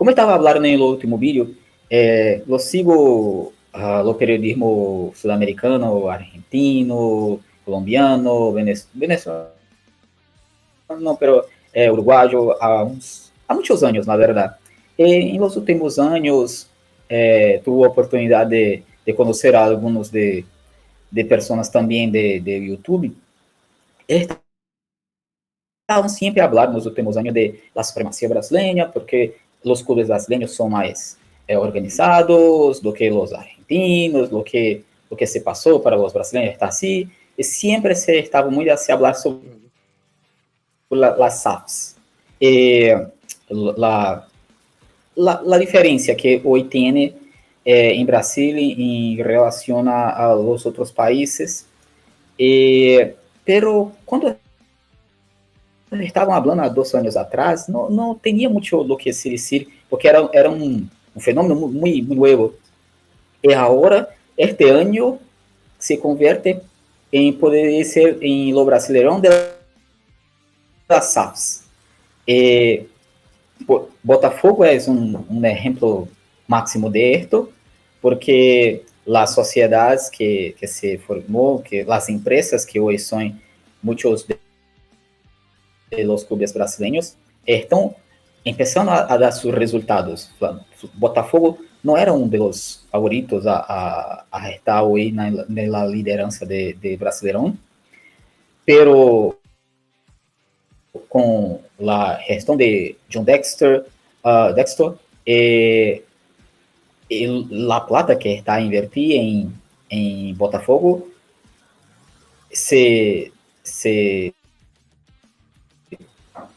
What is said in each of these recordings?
como estaba hablando en el último vídeo, lo sigo lo periodismo sudamericano, argentino, colombiano, venezolano, pero uruguayo há muitos anos, na verdade. E em los últimos anos, tuve a oportunidade de conhecer alguns de pessoas também de YouTube. Estavam sempre a falar nos últimos anos de la supremacia brasileña, porque os clubes brasileños são mais organizados do que os argentinos, lo que se passou para os brasileños está assim, e sempre se estava muito a se falar sobre las SAFs. La diferença que hoje tem em Brasil em relação a los outros países, pero quando estavam falando há 2 anos atrás, não tinha muito o que se dizer, porque era um fenômeno muito novo. E agora, este ano, se converte em poder ser em lo Brasileirão de las SAFs. Botafogo é um exemplo máximo de esto, porque as sociedades que se formou, que as empresas que hoje são muitos de los clubes brasileños estão começando a dar seus resultados. Botafogo não era um dos favoritos a estar hoje na liderança de Brasileirão, pero com a gestão de John Dexter, e a plata que está a invertir em Botafogo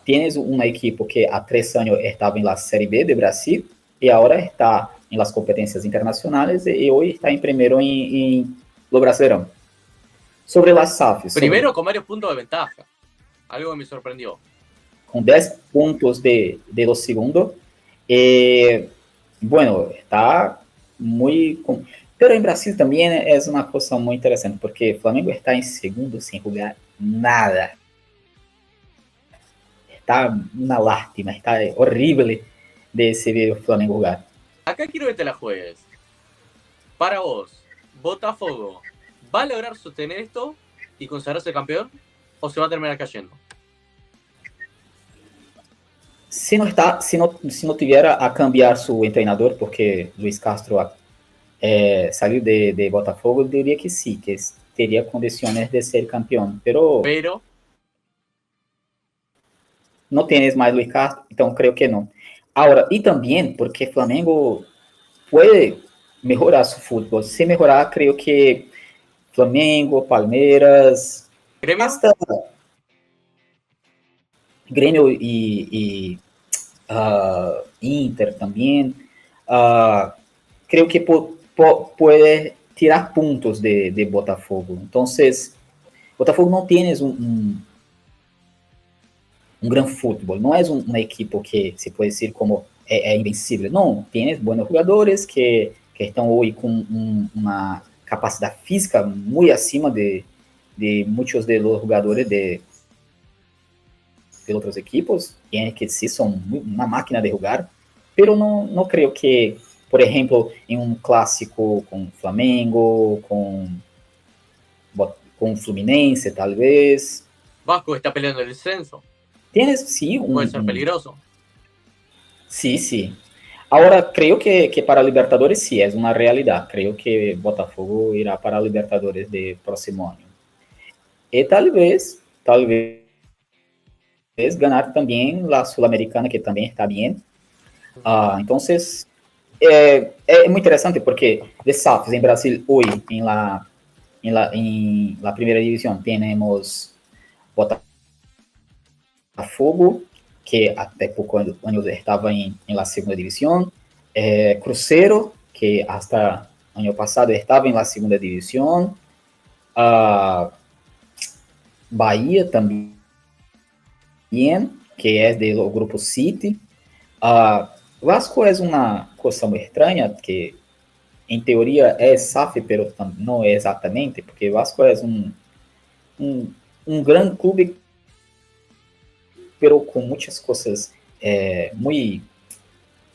tienes uma equipe que há 3 anos estava na Série B de Brasil e agora está em las competências internacionais e hoje está em primeiro em lo Brasileirão. Sobre las SAFs. Primero con varios puntos de ventaja. Algo que me sorprendió. Com 10 pontos de lo segundo. Bueno, está muito... Pero em Brasil também é uma coisa muito interessante, porque o Flamengo está em segundo sem jogar nada. Está una lástima, está horrible de se ver o Flamengo jugar. Acá quiero que te la juegues. Para vos, ¿Botafogo va a lograr sostener esto y consagrarse campeón o se va a terminar cayendo? Se não tiver a cambiar seu treinador, porque Luis Castro saiu de Botafogo, eu diria que sim, que teria condições de ser campeão. Pero não tienes mais Luis Castro, então creio que não. Agora, e também porque Flamengo pode melhorar seu futebol. Se melhorar, creio que Flamengo, Palmeiras, hasta Grêmio e Inter também, creio que pode tirar pontos de Botafogo. Então, Botafogo não tem um grande futebol, não é uma equipe que se pode dizer como é invencível, não, tem bons jogadores que estão hoje com uma capacidade física muito acima de muitos de los jogadores de outras equipes, que sim são uma máquina de jogar, pero não creio que, por exemplo, em um clássico com Flamengo, com Fluminense, talvez. Vasco está peleando el descenso. Tienes, sim, puede ser peligroso. Sí. Ahora, creo que para Libertadores sí es una realidad. Creo que Botafogo irá para Libertadores de próximo año. Y tal vez ganar también la Sudamericana, que también está bien. Entonces, es muy interesante porque de SAFs en Brasil hoy, en la primera división, tenemos Botafogo, que até pouco anos estava em la segunda divisão, Cruzeiro, que hasta ano passado estava em la segunda divisão, Bahia também, que é do grupo City, Vasco é uma coisa muito estranha, que em teoria é SAF, mas não é exatamente, porque Vasco é um grande clube, pero com muitas coisas muito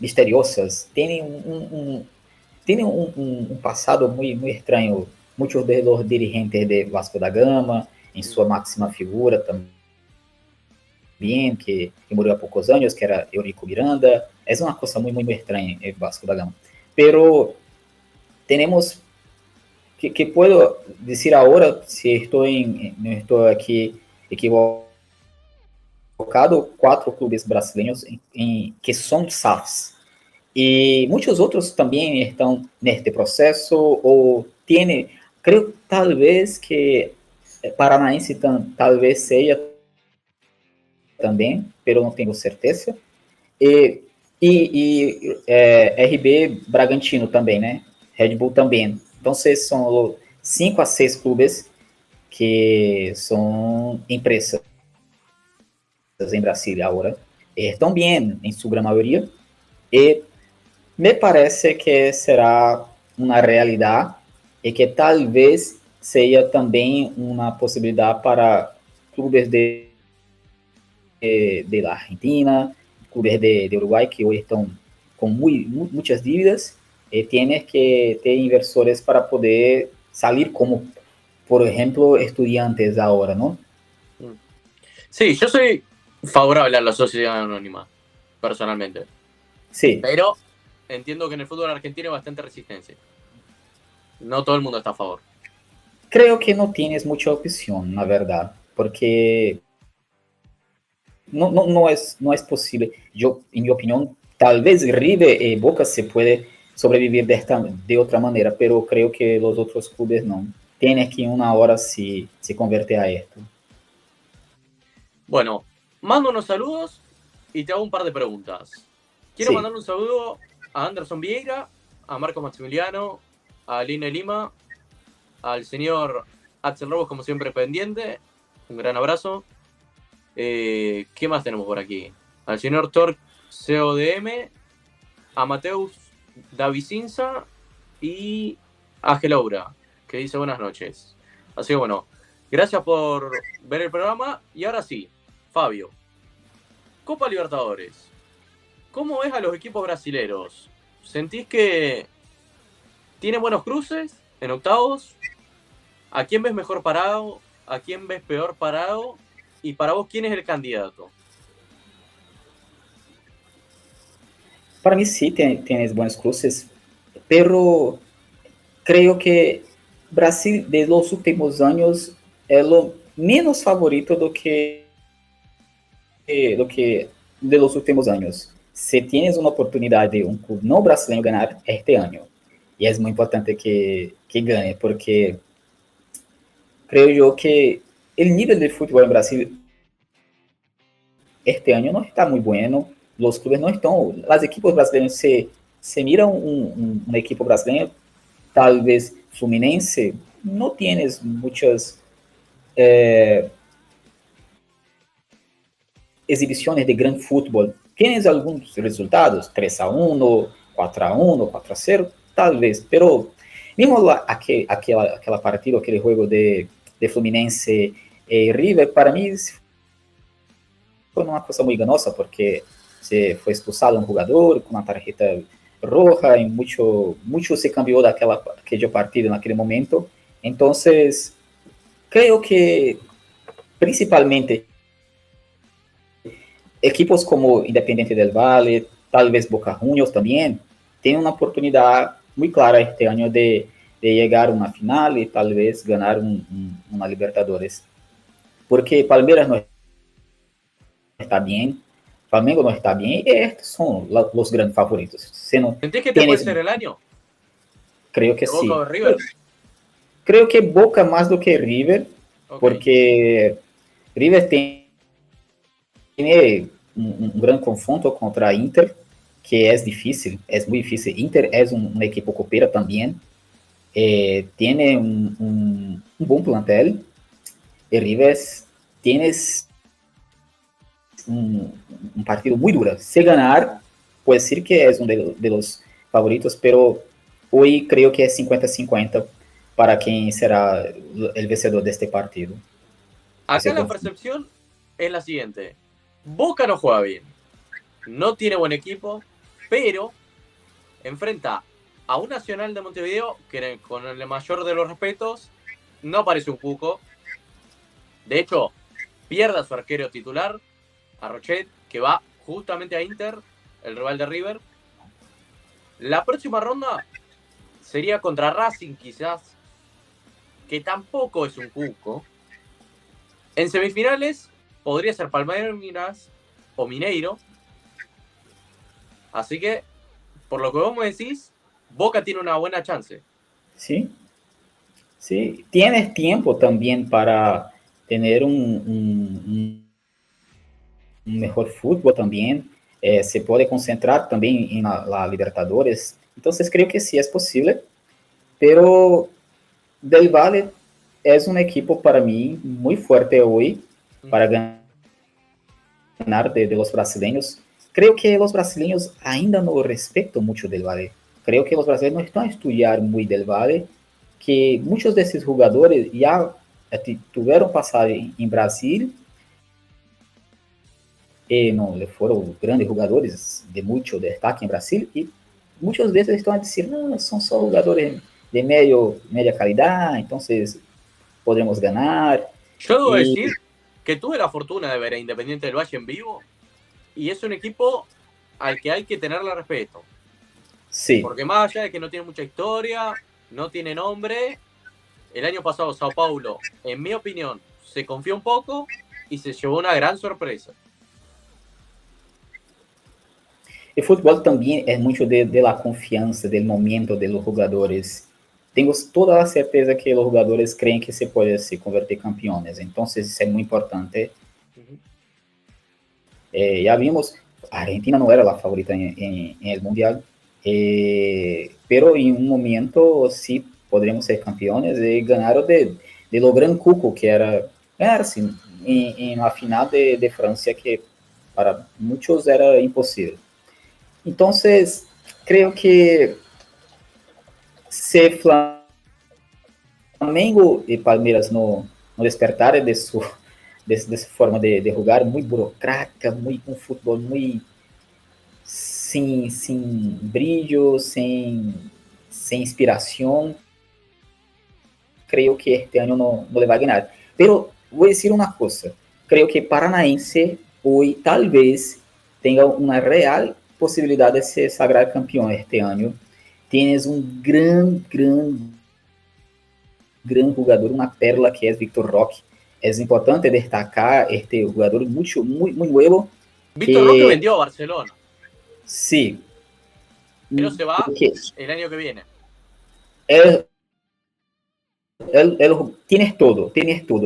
misteriosas. Tienen un pasado muy extraño. Muchos de los dirigentes de Vasco da Gama, en su máxima figura también, que murió a pocos años, que era Eurico Miranda. Es una cosa muy extraña el Vasco da Gama. Pero tenemos, que puedo decir ahora, si no estoy aquí equivocado, 4 clubes brasileños que son SAFs. E muitos outros também estão neste processo, ou creio talvez que Paranaense talvez seja também, pero não tenho certeza. RB Bragantino também, né? Red Bull também. Então, são 5 a 6 clubes que são empresas em Brasília agora. Estão bem, em sua grande maioria. E me parece que será uma realidade e que talvez seja também uma possibilidade para clubes de la Argentina, clubes de Uruguai que hoje estão com muitas dívidas e têm que ter inversores para poder salir como, por ejemplo, Estudiantes ahora, ¿no? Sí, yo soy favorable a la sociedad anónima, personalmente. Sí. Pero entiendo que en el fútbol argentino hay bastante resistencia. No todo el mundo está a favor. Creo que no tienes mucha opción, la verdad, porque no es posible. Yo, en mi opinión, tal vez River y Boca se puede sobrevivir de otra manera, pero creo que los otros clubes no. Tienes que una hora se convertir a esto. Bueno, mando unos saludos y te hago un par de preguntas. Quiero mandarle un saludo a Anderson Vieira, a Marco Maximiliano, a Aline Lima, al señor Axel Robos, como siempre, pendiente. Un gran abrazo. ¿Qué más tenemos por aquí? Al señor Tor CODM, a Mateus Davicinza y a Gelaura, que dice buenas noches. Así que bueno, gracias por ver el programa. Y ahora sí, Fabio, Copa Libertadores. ¿Cómo ves a los equipos brasileros? ¿Sentís que tienen buenos cruces en octavos? ¿A quién ves mejor parado? ¿A quién ves peor parado? Y para vos, ¿quién es el candidato? Para mí sí tienes buenos cruces, pero creo que Brasil de los últimos años es lo menos favorito do que de los últimos años. Si tienes una oportunidad de un club no brasileño ganar este año, y es muy importante que gane, porque creo yo que el nivel de fútbol en Brasil este año no está muy bueno, los clubes no están, los equipos brasileños se miran un equipo brasileño, tal vez Fluminense, no tienes muchas exibiciones de gran fútbol. Tienes algunos resultados, 3-1, 4-1, 4-0, tal vez, pero mismo aquela partida, aquele jogo de Fluminense e River, para mim foi uma coisa muito enganosa, porque se foi expulsado um jogador com uma tarjeta roja e muito se cambiou daquela partida naquele momento. Então, creio que principalmente equipos como Independiente del Valle, tal vez Boca Juniors também, têm uma oportunidade muito clara este ano de chegar a uma final e tal vez ganhar uma Libertadores. Porque Palmeiras não está bem, Flamengo não está bem, e estes são os grandes favoritos. ¿Sentís que te puede ser el año? Creo que sí. ¿Boca o River? Creo que Boca más do que River, okay, porque River tiene un gran confronto contra Inter, que es difícil, es muy difícil. Inter es un equipo coopera también, tiene un buen plantel, y River tiene un partido muy duro. Si ganar, puede decir que es uno de los favoritos, pero hoy creo que es 50-50 para quien será el vencedor de este partido. Acá la percepción es la siguiente. Boca no juega bien, no tiene buen equipo, pero enfrenta a un Nacional de Montevideo que, con el mayor de los respetos, no parece un cuco. De hecho, pierde a su arquero titular, a Rochet, que va justamente a Inter, el rival de River. La próxima ronda sería contra Racing, quizás, que tampoco es un cuco. En semifinales podría ser Palmeiras o Mineiro. Así que, por lo que vos me decís, Boca tiene una buena chance. Sí, sí. Tienes tiempo también para tener un mejor fútbol también. Se puede concentrar también en la Libertadores. Entonces creo que sí es posible, pero Del Valle es un equipo para mí muy fuerte hoy para ganar de los brasileños. Creo que los brasileños ainda no respetan mucho Del Valle. Creo que los brasileños no están a estudiar muy Del Valle, que muchos de esses jogadores já tiveram passagem em Brasil e não foram grandes jogadores de muito destaque em Brasil e muitas vezes estão a dizer, não, são só jogadores de media calidad, entonces podemos ganar. Yo debo decir que tuve la fortuna de ver a Independiente del Valle en vivo y es un equipo al que hay que tenerle respeto. Sí. Porque más allá de que no tiene mucha historia, no tiene nombre, el año pasado Sao Paulo, en mi opinión, se confió un poco y se llevó una gran sorpresa. El fútbol también es mucho de la confianza, del momento de los jugadores. Tengo toda la certeza que los jugadores creen que se puede se convertir campeones, entonces eso es muy importante. Ya vimos, Argentina no era la favorita en el Mundial, pero en un momento sí podríamos ser campeones y ganaron de lo gran cuco que era ganarse en la final de Francia, que para muchos era imposible. Entonces, creo que se Flamengo y Palmeiras no despertarem de su forma de jugar muy burocrática, un fútbol muy sin brillo, sin inspiración, creo que este año no le va a ganar. Pero voy a decir una cosa, creo que Paranaense hoy tal vez tenga una real possibilidade de ser sagrar campeão este ano. Tienes um gran jogador, uma pérola que é Victor Roque. É importante destacar este jogador muito novo. Victor Roque vendió a Barcelona. Sí. Pero se va el año que viene. Tienes todo.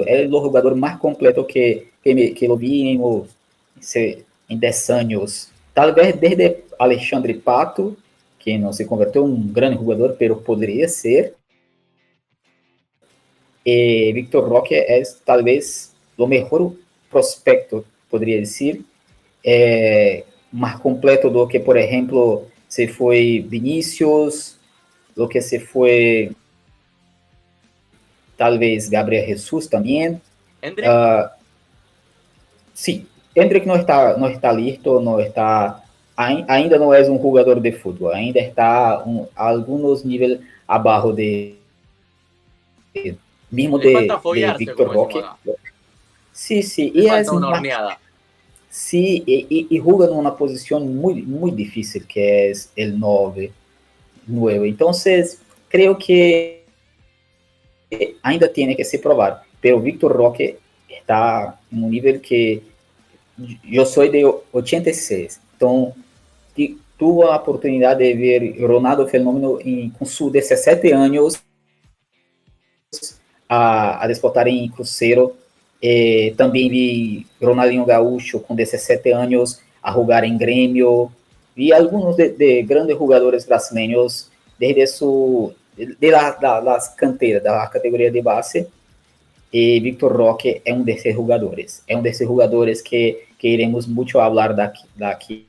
É o jogador mais completo que eu vi em 10 anos. Talvez desde Alexandre Pato, que não se converteu em um grande jogador, pero poderia ser. E Victor Roque é talvez o melhor prospecto, poderia dizer, mais completo do que, por exemplo, se foi Vinícius, do que se foi talvez Gabriel Jesus também. ¿Hendrick? Sim. Hendrick não está listo, não está, ainda não é um jogador de futebol, ainda está alguns níveis abaixo mesmo de Victor Roque. Sim. E falta uma horneada. Sim, e joga numa posição muito difícil, que é o 9. Então, creio que ainda tem que se provar. Pero Victor Roque está em um nível que eu sou de 86, então tive a oportunidade de ver Ronaldo Fenômeno com seus 17 anos a disputar em Cruzeiro. Também vi Ronaldinho Gaúcho com 17 anos a jogar em Grêmio. Vi alguns de grandes jogadores brasileiros desde das canteiras, da categoria de base. E Victor Roque é um desses jogadores. É um desses jogadores que iremos muito falar daqui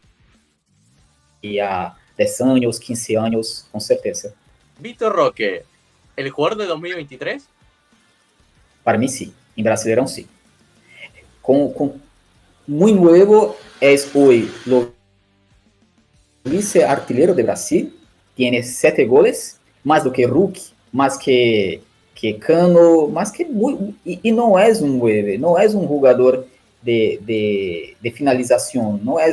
a 10 anos, 15 anos, com certeza. Victor Roque, ¿el jugador de 2023? Para mim, sim. Em Brasileirão, sim. Muito novo é hoje vice-artilheiro de Brasil, tem 7 goles, mais do que Hulk, mais que Cano, mais que e não é um 9, não é um jogador de finalização, não é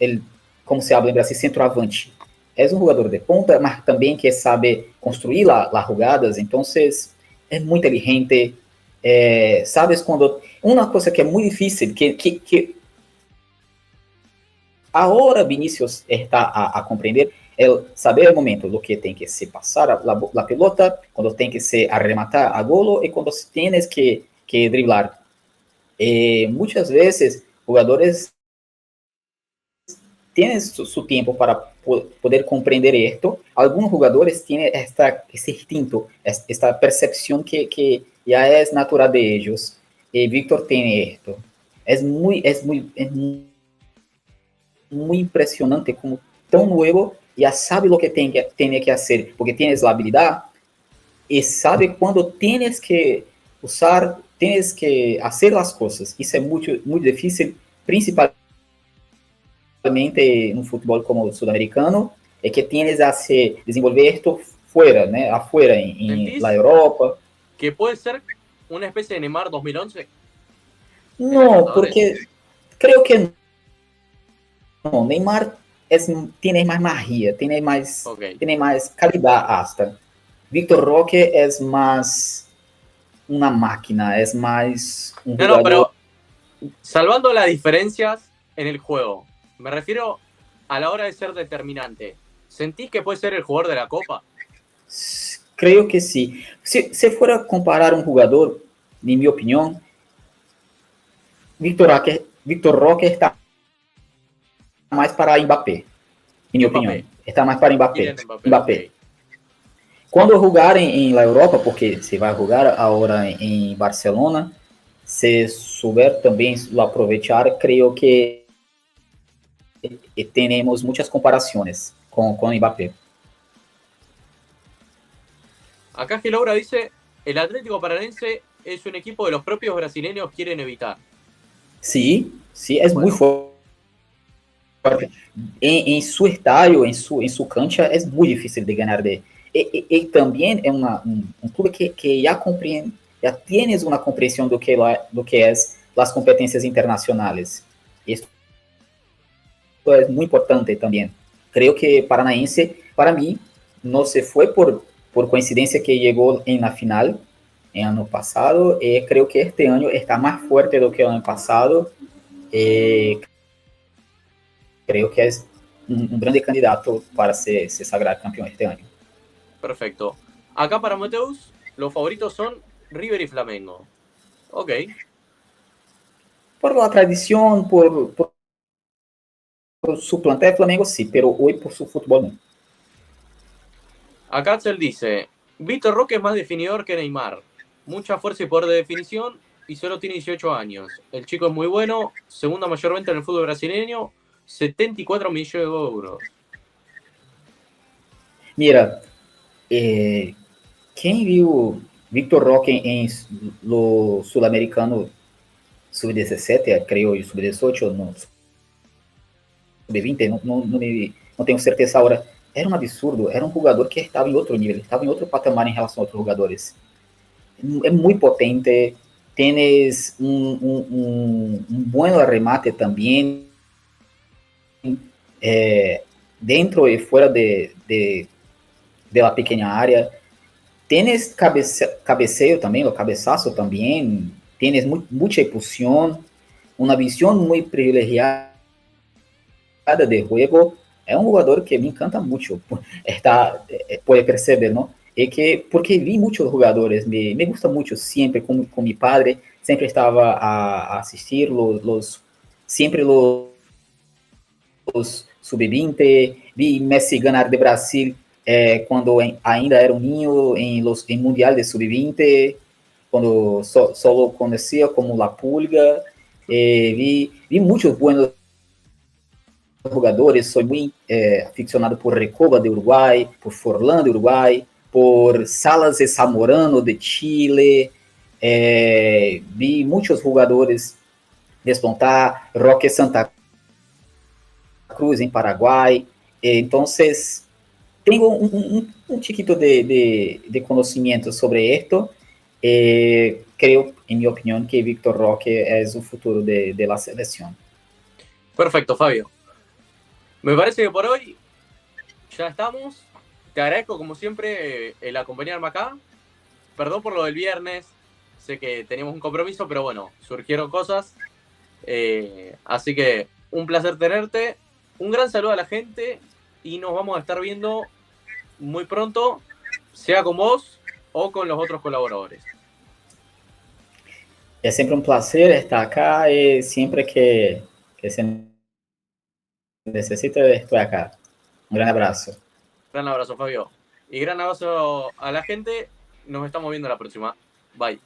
ele, como se habla em Brasil, centroavante. É um jogador de ponta, mas também que sabe construir las jogadas, então é muito inteligente. Sabes quando uma coisa que é muito difícil, que agora Vinícius está a compreender, é saber o momento do que tem que se passar a pelota, quando tem que se arrematar a golo e quando tienes que driblar. Muitas vezes, jogadores têm seu tempo para poder compreender isto. Alguns jogadores têm esse instinto, esta percepção que já é natural de eles. E Víctor tem isto. É muito impressionante como tão novo já sabe o que tem que fazer, porque tens a habilidade e sabe quando tens que usar, tens que fazer as coisas. Isso é muito difícil, principalmente no futebol como o sul-americano, é que tienes a se desenvolver esto fuera, né? Afuera, en la Europa. Que pode ser uma espécie de Neymar 2011? Não, porque creo que no. Neymar tiene más magia, tiene más calidad hasta. Víctor Roque es más una máquina, es más un jugador. No, pero salvando las diferencias en el juego, me refiero a la hora de ser determinante. ¿Sentís que puede ser el jugador de la Copa? Creo que sí. Si fuera a comparar un jugador, en mi opinión, Víctor Roque está mais para Mbappé, em minha opinião. Está mais para Mbappé. Mbappé. Quando jogarem em la Europa, porque se vai jogar agora em Barcelona, se souber também lo aproveitar, creio que teremos muitas comparações com Mbappé. Acá Laura dice, el Atlético Paranaense es un equipo que los propios brasileños quieren evitar. Sí, es muy fuerte. Em seu estádio, em sua cancha, é muito difícil de ganhar de. E também é um clube que já compreende, já tienes uma compreensão do que é as competências internacionais. Isso é muito importante também. Creio que Paranaense, para mim, não se foi por coincidência que chegou na final em ano passado, e creio que este ano está mais forte do que o ano passado. Creo que es un grande candidato para se sagrar campeón este año. Perfecto. Acá para Mateus, los favoritos son River y Flamengo. Ok. Por la tradición, por su plantel, Flamengo sí, pero hoy por su fútbol no. Acá Axel dice, Víctor Roque es más definidor que Neymar. Mucha fuerza y poder de definición y solo tiene 18 años. El chico es muy bueno, segunda mayor venta en el fútbol brasileño, 74 millones de euros. Mira, quem viu Victor Roque em lo sul-americano sub-17, creio, e sub-18, no sub-20, não tenho certeza agora. Era um absurdo, era um jogador que estava em outro nível, estava em outro patamar em relação a outros jogadores. É muito potente, tienes um bom remate também, dentro e fora de la pequena área. Tienes cabeceio também, o cabeçaço também. Tienes muita impulsión, uma visão muito privilegiada de jogo. É um jogador que me encanta muito. Pode perceber, não? Porque vi muitos jogadores, me gusta muito sempre, com meu padre, sempre estava a assistir sempre los sub-20, vi Messi ganhar de Brasil quando ainda era um ninho em Mundial de sub-20, quando só lo conhecia como La Pulga. Vi muitos buenos jogadores, sou muito aficionado por Recoba de Uruguai, por Forlán de Uruguai, por Salas de Zamorano de Chile. Vi muitos jogadores despontar, Roque Santa Cruz, en Paraguay. Entonces, tengo un chiquito de conocimiento sobre esto. Creo, en mi opinión, que Víctor Roque es el futuro de la selección. Perfecto, Fabio. Me parece que por hoy ya estamos. Te agradezco, como siempre, el acompañarme acá. Perdón por lo del viernes. Sé que teníamos un compromiso, pero bueno, surgieron cosas. Así que un placer tenerte. Un gran saludo a la gente y nos vamos a estar viendo muy pronto, sea con vos o con los otros colaboradores. Es siempre un placer estar acá y siempre que se necesite estoy acá. Un gran abrazo. Gran abrazo, Fabio. Y gran abrazo a la gente. Nos estamos viendo la próxima. Bye.